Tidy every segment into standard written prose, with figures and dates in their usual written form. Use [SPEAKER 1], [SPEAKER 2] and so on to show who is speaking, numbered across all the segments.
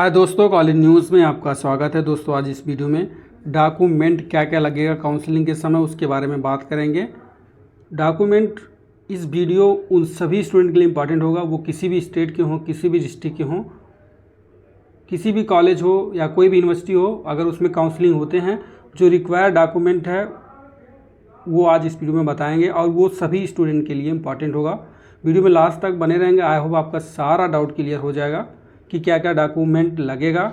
[SPEAKER 1] हाय दोस्तों, college news में आपका स्वागत है। दोस्तों आज इस वीडियो में डॉक्यूमेंट क्या क्या लगेगा काउंसलिंग के समय उसके बारे में बात करेंगे। डॉक्यूमेंट इस वीडियो उन सभी स्टूडेंट के लिए इम्पॉर्टेंट होगा, वो किसी भी स्टेट के हों, किसी भी डिस्ट्रिक्ट के हों, किसी भी कॉलेज हो या कोई भी यूनिवर्सिटी हो। अगर उसमें काउंसलिंग होते हैं, जो रिक्वायर्ड डॉक्यूमेंट है वो आज इस वीडियो में बताएंगे और वो सभी स्टूडेंट के लिए इम्पॉर्टेंट होगा। वीडियो में लास्ट तक बने रहेंगे। आई होप आपका सारा डाउट क्लियर हो जाएगा कि क्या क्या डॉक्यूमेंट लगेगा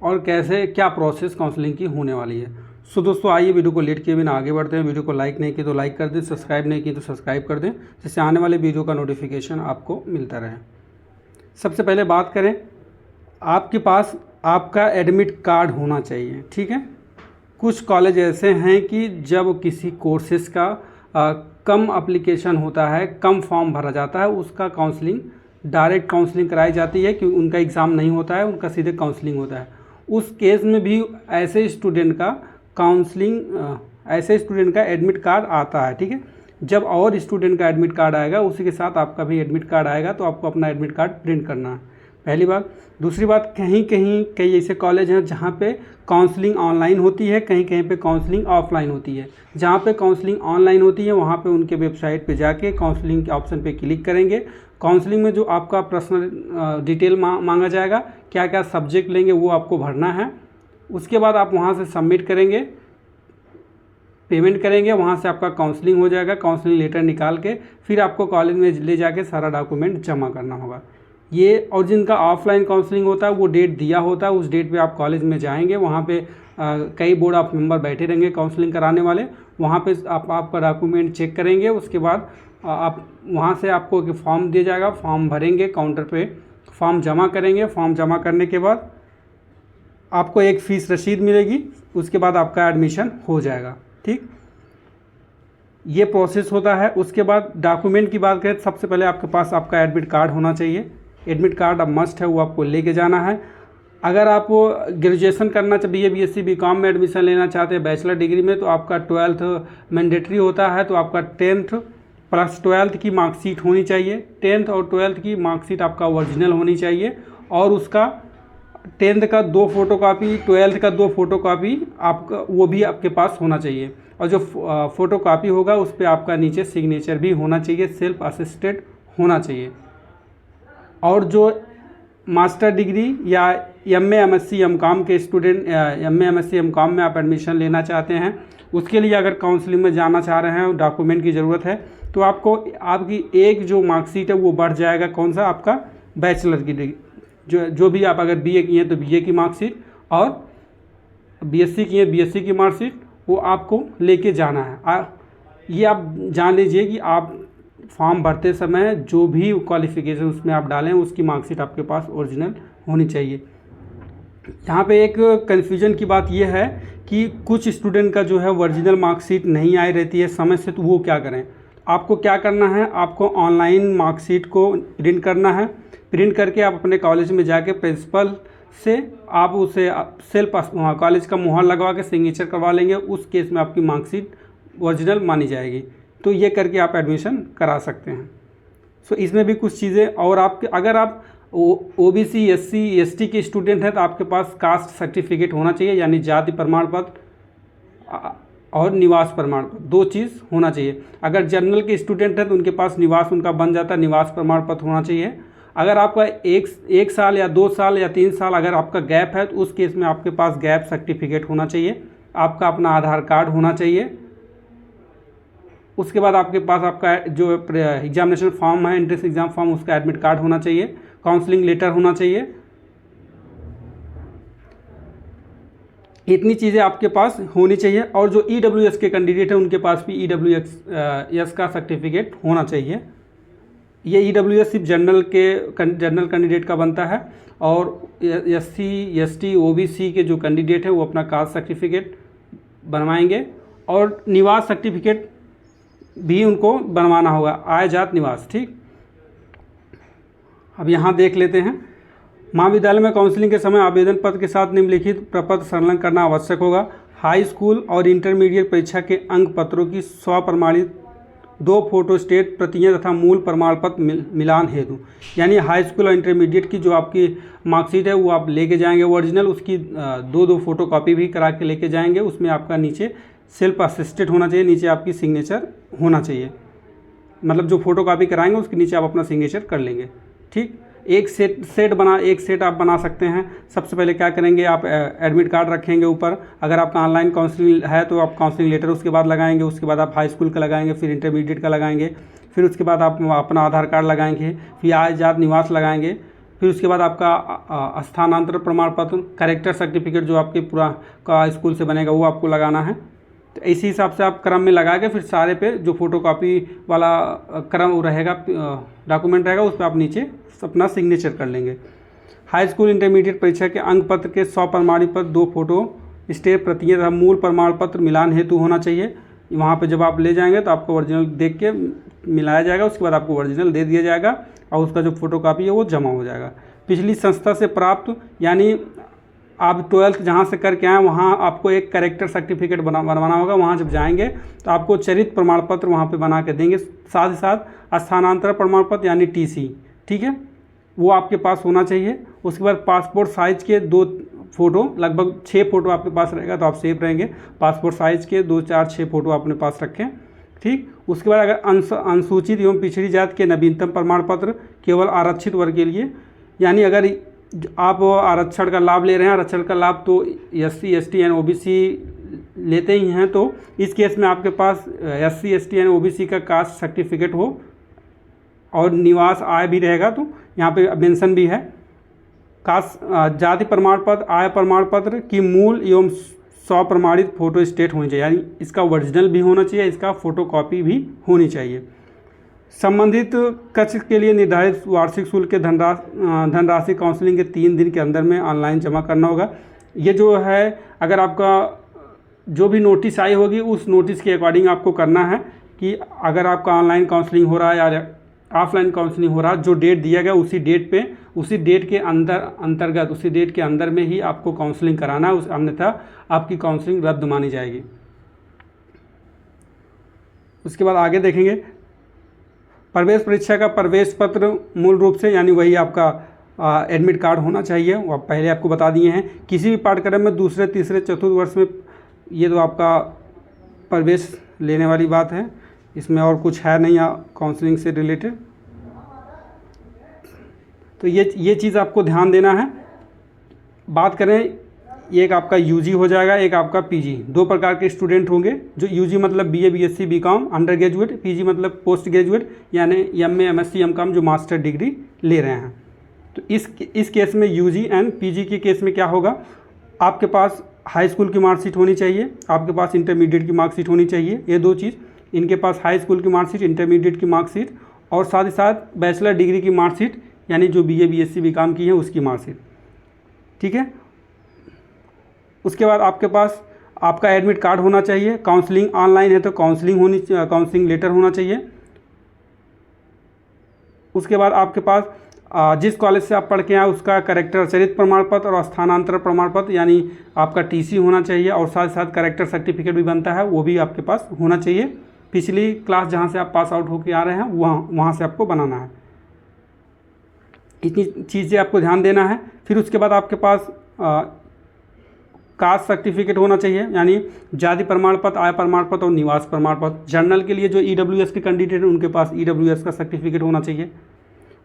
[SPEAKER 1] और कैसे क्या प्रोसेस काउंसलिंग की होने वाली है। सो दोस्तों आइए वीडियो को लेट किए बिना आगे बढ़ते हैं। वीडियो को लाइक नहीं किए तो लाइक कर दें, सब्सक्राइब नहीं किए तो सब्सक्राइब कर दें, जिससे आने वाले वीडियो का नोटिफिकेशन आपको मिलता रहे। सबसे पहले बात करें, आपके पास आपका एडमिट कार्ड होना चाहिए। ठीक है, कुछ कॉलेज ऐसे हैं कि जब किसी कोर्सेज का कम एप्लीकेशन होता है, कम फॉर्म भरा जाता है, उसका काउंसलिंग डायरेक्ट काउंसलिंग कराई जाती है कि उनका एग्ज़ाम नहीं होता है, उनका सीधे काउंसलिंग होता है। उस केस में भी ऐसे स्टूडेंट का ऐसे स्टूडेंट का एडमिट कार्ड आता है। ठीक है, जब और स्टूडेंट का एडमिट कार्ड आएगा उसी के साथ आपका भी एडमिट कार्ड आएगा, तो आपको अपना एडमिट कार्ड प्रिंट करना है, पहली बात। दूसरी बात, कई ऐसे कॉलेज हैं जहाँ पे काउंसलिंग ऑनलाइन होती है, कहीं कहीं पे काउंसलिंग ऑफलाइन होती है। जहाँ पे काउंसलिंग ऑनलाइन होती है वहाँ पे उनके वेबसाइट पे जाके काउंसलिंग के ऑप्शन पे क्लिक करेंगे। काउंसलिंग में जो आपका पर्सनल डिटेल मांगा जाएगा, क्या क्या सब्जेक्ट लेंगे वो आपको भरना है। उसके बाद आप वहाँ से सबमिट करेंगे, पेमेंट करेंगे, वहाँ से आपका काउंसलिंग हो जाएगा। काउंसलिंग लेटर निकाल के फिर आपको कॉलेज में ले जाके सारा डॉक्यूमेंट जमा करना होगा ये। और जिनका ऑफलाइन काउंसलिंग होता है वो डेट दिया होता है, उस डेट पे आप कॉलेज में जाएंगे, वहाँ पे कई बोर्ड ऑफ मेंबर बैठे रहेंगे काउंसलिंग कराने वाले। वहाँ पे आपका डॉक्यूमेंट चेक करेंगे। उसके बाद आप वहाँ से आपको एक फॉर्म दिया जाएगा, फॉर्म भरेंगे, काउंटर पे फॉर्म जमा करेंगे। फॉर्म जमा करने के बाद आपको एक फ़ीस रसीद मिलेगी, उसके बाद आपका एडमिशन हो जाएगा। ठीक, ये प्रोसेस होता है। उसके बाद डॉक्यूमेंट की बात करें, सबसे पहले आपके पास आपका एडमिट कार्ड होना चाहिए। एडमिट कार्ड अब मस्ट है, वो आपको लेके जाना है। अगर आप ग्रेजुएशन करना चाहिए, BSc BCom में एडमिशन लेना चाहते हैं बैचलर डिग्री में, तो आपका 12th मैंडेटरी होता है, तो आपका 10th प्लस 12th की मार्कशीट होनी चाहिए। 10th और 12th की मार्कशीट आपका ओरिजिनल होनी चाहिए, और उसका 10th का 2 फोटोकॉपी, 12th का 2 फोटोकॉपी आपका वो भी आपके पास होना चाहिए। और जो फोटोकॉपी होगा उस पर आपका नीचे सिग्नेचर भी होना चाहिए, सेल्फ असिस्टेड होना चाहिए। और जो मास्टर डिग्री या MA MSc MCom के स्टूडेंट, MA MSc MCom में आप एडमिशन लेना चाहते हैं, उसके लिए अगर काउंसलिंग में जाना चाह रहे हैं, डॉक्यूमेंट की ज़रूरत है, तो आपको आपकी एक जो मार्कशीट है वो बढ़ जाएगा। कौन सा? आपका बैचलर की डिग्री, जो भी आप अगर BA किए हैं तो BA की मार्कशीट, और BSc किए BSc की मार्कशीट, वो आपको लेके जाना है। ये आप जान लीजिए कि आप फॉर्म भरते समय जो भी क्वालिफ़िकेशन उसमें आप डालें, उसकी मार्कशीट आपके पास ओरिजिनल होनी चाहिए। यहाँ पे एक कन्फ्यूजन की बात यह है कि कुछ स्टूडेंट का जो है ओरिजिनल मार्कशीट नहीं आई रहती है समय से, तो वो क्या करें? आपको क्या करना है, आपको ऑनलाइन मार्कशीट को प्रिंट करना है। प्रिंट करके आप अपने कॉलेज में जाके प्रिंसिपल से आप उसे सेल्फ कॉलेज का मुहर लगवा के सिग्नेचर करवा लेंगे। उस केस में आपकी मार्कशीट ओरिजिनल मानी जाएगी। तो ये करके आप एडमिशन करा सकते हैं। सो इसमें भी कुछ चीज़ें, और आपके अगर आप OBC SC ST के स्टूडेंट हैं तो आपके पास कास्ट सर्टिफिकेट होना चाहिए, यानी जाति प्रमाण पत्र और निवास प्रमाण पत्र, 2 चीज़ होना चाहिए। अगर जनरल के स्टूडेंट हैं तो उनके पास निवास उनका बन जाता है, निवास प्रमाण पत्र होना चाहिए। अगर आपका एक साल या 2 साल या 3 साल अगर आपका गैप है, तो उस केस में आपके पास गैप सर्टिफिकेट होना चाहिए। आपका अपना आधार कार्ड होना चाहिए। उसके बाद आपके पास आपका जो एग्जामिनेशन फॉर्म है, एंट्रेंस एग्जाम फॉर्म, उसका एडमिट कार्ड होना चाहिए। काउंसलिंग लेटर होना चाहिए। इतनी चीज़ें आपके पास होनी चाहिए। और जो EWS के कैंडिडेट हैं उनके पास भी EWS का सर्टिफिकेट होना चाहिए। ये EWS सिर्फ जनरल कैंडिडेट का बनता है, और SC ST OBC के जो कैंडिडेट है वो अपना कास्ट सर्टिफिकेट बनवाएंगे, और निवास सर्टिफिकेट भी उनको बनवाना होगा, आय जात निवास। ठीक, अब यहाँ देख लेते हैं। महाविद्यालय में काउंसलिंग के समय आवेदन पत्र के साथ निम्नलिखित प्रपत्र संलग्न करना आवश्यक होगा। हाई स्कूल और इंटरमीडिएट परीक्षा के अंक पत्रों की स्वप्रमाणित 2 फोटोस्टेट प्रतियां तथा मूल प्रमाण पत्र मिलान हेतु। यानी हाई स्कूल और इंटरमीडिएट की जो आपकी मार्कशीट है वो आप लेके जाएंगे ओरिजिनल, उसकी 2 फोटो कॉपी भी करा के लेके जाएंगे। उसमें आपका नीचे सेल्फ असिस्टेड होना चाहिए, नीचे आपकी सिग्नेचर होना चाहिए, मतलब जो फोटो कॉपी कराएंगे उसके नीचे आप अपना सिग्नेचर कर लेंगे। ठीक, एक सेट आप बना सकते हैं। सबसे पहले क्या करेंगे, आप एडमिट कार्ड रखेंगे ऊपर। अगर आपका ऑनलाइन काउंसलिंग है तो आप काउंसलिंग लेटर उसके बाद लगाएंगे, उसके बाद आप हाई स्कूल का लगाएंगे, फिर इंटरमीडिएट का लगाएंगे, फिर उसके बाद आप अपना आधार कार्ड लगाएंगे, फिर आय जात निवास लगाएंगे, फिर उसके बाद आपका स्थानांतरण प्रमाण पत्र, कैरेक्टर सर्टिफिकेट जो आपके पूरा का स्कूल से बनेगा वो आपको लगाना है। तो इसी हिसाब से आप क्रम में लगा के फिर सारे पे जो फोटोकॉपी वाला क्रम रहेगा, डॉक्यूमेंट रहेगा, उस पर आप नीचे अपना सिग्नेचर कर लेंगे। हाई स्कूल इंटरमीडिएट परीक्षा के अंक पत्र के 100 प्रमाणित पत्र, 2 फोटो स्टेट प्रतियां तथा मूल प्रमाण पत्र मिलान हेतु होना चाहिए। वहाँ पे जब आप ले जाएंगे तो आपको ओरिजिनल देख के मिलाया जाएगा, उसके बाद आपको ओरिजिनल दे दिया जाएगा और उसका जो फोटोकॉपी है वो जमा हो जाएगा। पिछली संस्था से प्राप्त, यानी आप 12th जहाँ से करके आए वहाँ आपको एक कैरेक्टर सर्टिफिकेट बनवाना होगा। वहाँ जब जाएंगे तो आपको चरित्र प्रमाण पत्र वहाँ पे बना के देंगे, साथ ही साथ स्थानांतरण प्रमाण पत्र यानी TC, ठीक है, वो आपके पास होना चाहिए। उसके बाद पासपोर्ट साइज के 2 फोटो, लगभग 6 फोटो आपके पास रहेगा तो आप सेफ रहेंगे। पासपोर्ट साइज के 2, 4, 6 फोटो अपने पास रखें। ठीक, उसके बाद अगर अनुसूचित एवं पिछड़ी जाति के नवीनतम प्रमाण पत्र केवल आरक्षित वर्ग के लिए, यानी अगर आप आरक्षण का लाभ ले रहे हैं, आरक्षण का लाभ तो SC, ST एंड OBC लेते ही हैं, तो इस केस में आपके पास SC, ST एंड OBC का कास्ट सर्टिफिकेट हो और निवास आय भी रहेगा, तो यहाँ पे मेंशन भी है। कास्ट जाति प्रमाण पत्र, आय प्रमाण पत्र की मूल एवं स्वप्रमाणित फोटो स्टेट होनी चाहिए, यानी इसका ओरिजिनल भी होना चाहिए, इसका फोटोकॉपी भी होनी चाहिए। संबंधित कक्ष के लिए निर्धारित वार्षिक शुल्क के धनराशि काउंसलिंग के 3 दिन के अंदर में ऑनलाइन जमा करना होगा। ये जो है, अगर आपका जो भी नोटिस आई होगी उस नोटिस के अकॉर्डिंग आपको करना है कि अगर आपका ऑनलाइन काउंसलिंग हो रहा है या ऑफलाइन काउंसलिंग हो रहा है, जो डेट दिया गया उसी डेट पे, उसी डेट के अंतर्गत उसी डेट के अंदर में ही आपको काउंसलिंग कराना है, अन्यथा आपकी काउंसलिंग रद्द मानी जाएगी। उसके बाद आगे देखेंगे, प्रवेश परीक्षा का प्रवेश पत्र मूल रूप से यानी वही आपका एडमिट कार्ड होना चाहिए, वो पहले आपको बता दिए हैं। किसी भी पाठ्यक्रम में दूसरे, तीसरे, चतुर्थ वर्ष में, ये तो आपका प्रवेश लेने वाली बात है, इसमें और कुछ है नहीं काउंसलिंग से रिलेटेड। तो ये चीज़ आपको ध्यान देना है। बात करें, एक आपका UG हो जाएगा, एक आपका PG। 2 प्रकार के स्टूडेंट होंगे, जो UG मतलब BA, BSc, BCom under graduate, PG मतलब पोस्ट ग्रेजुएट यानी MA, MSc, MCom जो मास्टर डिग्री ले रहे हैं। तो इस केस में UG एंड PG के केस में क्या होगा, आपके पास हाई स्कूल की मार्कशीट होनी चाहिए, आपके पास इंटरमीडिएट की मार्कशीट होनी चाहिए। ये 2 चीज़, इनके पास हाई स्कूल की मार्कशीट, इंटरमीडिएट की मार्कशीट और साथ ही साथ बैचलर डिग्री की मार्कशीट यानी जो BA, BSc, BCom की है उसकी मार्कशीट, ठीक है। उसके बाद आपके पास आपका एडमिट कार्ड होना चाहिए। काउंसलिंग ऑनलाइन है तो काउंसलिंग लेटर होना चाहिए। उसके बाद आपके पास जिस कॉलेज से आप पढ़ के आए उसका कैरेक्टर चरित्र प्रमाण पत्र और स्थानांतरण प्रमाण पत्र यानी आपका TC होना चाहिए, और साथ साथ कैरेक्टर सर्टिफिकेट भी बनता है, वो भी आपके पास होना चाहिए। पिछली क्लास जहाँ से आप पास आउट होके आ रहे हैं वहाँ से आपको बनाना है। इतनी चीज़ें आपको ध्यान देना है। फिर उसके बाद आपके पास कास्ट सर्टिफिकेट होना चाहिए, यानी जाति प्रमाण पत्र, आय प्रमाण पत्र और निवास प्रमाण पत्र। जर्नल के लिए जो EWS के कैंडिडेट हैं उनके पास EWS का सर्टिफिकेट होना चाहिए।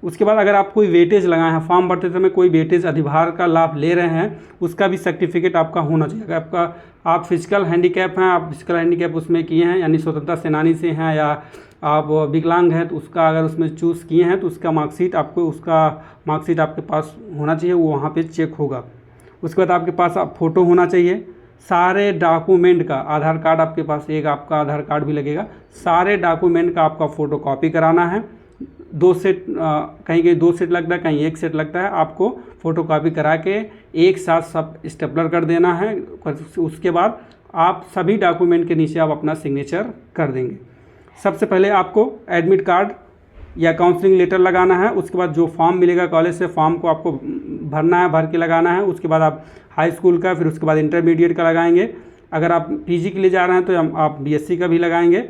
[SPEAKER 1] उसके बाद अगर आप कोई वेटेज लगाए हैं, फॉर्म भरते समय कोई वेटेज अधिभार का लाभ ले रहे हैं, उसका भी सर्टिफिकेट आपका होना चाहिए। अगर आप फिजिकल हैंडीकैप हैं, आप फिजिकल हैंडीकैप उसमें किए हैं यानी स्वतंत्रता सेनानी से हैं, या आप विकलांग हैं तो उसका अगर उसमें चूज़ किए हैं तो उसका मार्कशीट आपके पास होना चाहिए, वो वहाँ पे चेक होगा। उसके बाद आपके पास फ़ोटो होना चाहिए। सारे डॉक्यूमेंट का, आधार कार्ड आपके पास, एक आपका आधार कार्ड भी लगेगा, सारे डॉक्यूमेंट का आपका फ़ोटो कॉपी कराना है। 2 सेट, कहीं 2 सेट लगता है, कहीं 1 सेट लगता है। आपको फ़ोटो कॉपी करा के एक साथ सब स्टेपलर कर देना है। उसके बाद आप सभी डॉक्यूमेंट के नीचे आप अपना सिग्नेचर कर देंगे। सबसे पहले आपको एडमिट कार्ड या काउंसलिंग लेटर लगाना है। उसके बाद जो फॉर्म मिलेगा कॉलेज से, फॉर्म को आपको भरना है, भर के लगाना है। उसके बाद आप हाई स्कूल का, फिर उसके बाद इंटरमीडिएट का लगाएंगे। अगर आप PG के लिए जा रहे हैं तो आप BSc का भी लगाएंगे।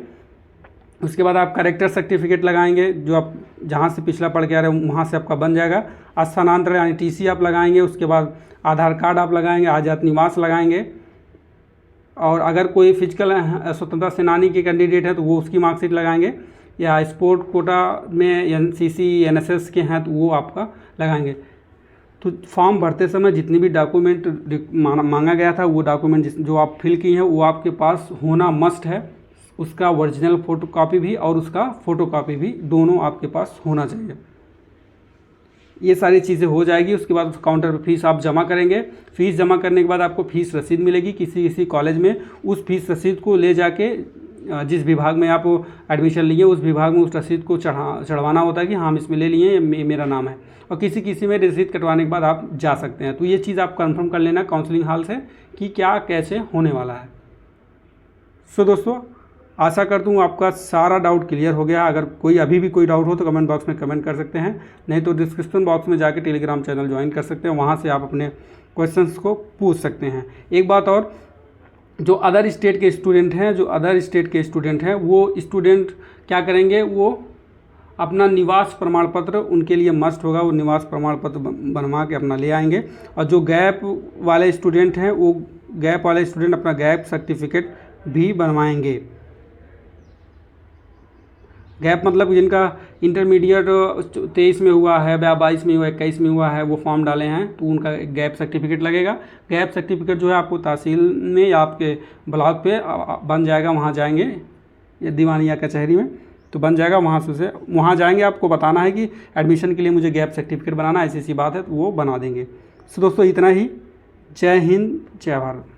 [SPEAKER 1] उसके बाद आप करेक्टर सर्टिफिकेट लगाएंगे, जो आप जहाँ से पिछला पढ़ के आ रहे हो वहाँ से आपका बन जाएगा। स्थानांतरण यानी टीसी आप लगाएंगे। उसके बाद आधार कार्ड आप लगाएंगे, आजाद निवास लगाएंगे। और अगर कोई फिजिकल स्वतंत्रता सेनानी के कैंडिडेट है तो वो उसकी मार्कशीट लगाएंगे, या स्पोर्ट कोटा में एनसीसी एनएसएस के हैं तो वो आपका लगाएंगे। तो फॉर्म भरते समय जितनी भी डॉक्यूमेंट मांगा गया था वो डॉक्यूमेंट जो आप फिल किए हैं वो आपके पास होना मस्ट है। उसका ओरिजिनल फ़ोटोकॉपी भी और उसका फ़ोटोकॉपी भी दोनों आपके पास होना चाहिए। ये सारी चीज़ें हो जाएगी। उसके बाद काउंटर पर फीस आप जमा करेंगे। फ़ीस जमा करने के बाद आपको फ़ीस रसीद मिलेगी किसी कॉलेज में। उस फीस रसीद को ले जाके जिस विभाग में आप एडमिशन लिए उस विभाग में उस रसीद को चढ़वाना होता है कि हाँ हम इसमें ले लिए, मेरा नाम है। और किसी में रसीद कटवाने के बाद आप जा सकते हैं। तो ये चीज़ आप कंफर्म कर लेना काउंसलिंग हॉल से कि क्या कैसे होने वाला है। सो दोस्तों, आशा करता हूँ आपका सारा डाउट क्लियर हो गया। अगर कोई अभी भी कोई डाउट हो तो कमेंट बॉक्स में कमेंट कर सकते हैं, नहीं तो डिस्क्रिप्शन बॉक्स में जाके टेलीग्राम चैनल ज्वाइन कर सकते हैं, वहाँ से आप अपने क्वेश्चंस को पूछ सकते हैं। एक बात और, जो अदर स्टेट के स्टूडेंट हैं वो स्टूडेंट क्या करेंगे, वो अपना निवास प्रमाण पत्र उनके लिए मस्ट होगा, वो निवास प्रमाण पत्र बनवा के अपना ले आएंगे। और जो गैप वाले स्टूडेंट हैं वो गैप वाले स्टूडेंट अपना गैप सर्टिफिकेट भी बनवाएंगे। गैप मतलब जिनका इंटरमीडिएट 23 में हुआ है या 22 में हुआ, 21 में हुआ है, वो फॉर्म डाले हैं तो उनका गैप सर्टिफिकेट लगेगा। गैप सर्टिफिकेट जो है आपको तहसील में या आपके ब्लॉक पे बन जाएगा, वहाँ जाएंगे या दीवानिया कचहरी में तो बन जाएगा। वहाँ जाएंगे, आपको बताना है कि एडमिशन के लिए मुझे गैप सर्टिफिकेट बनाना, ऐसी बात है तो वो बना देंगे। सो दोस्तों इतना ही। जय हिंद, जय भारत।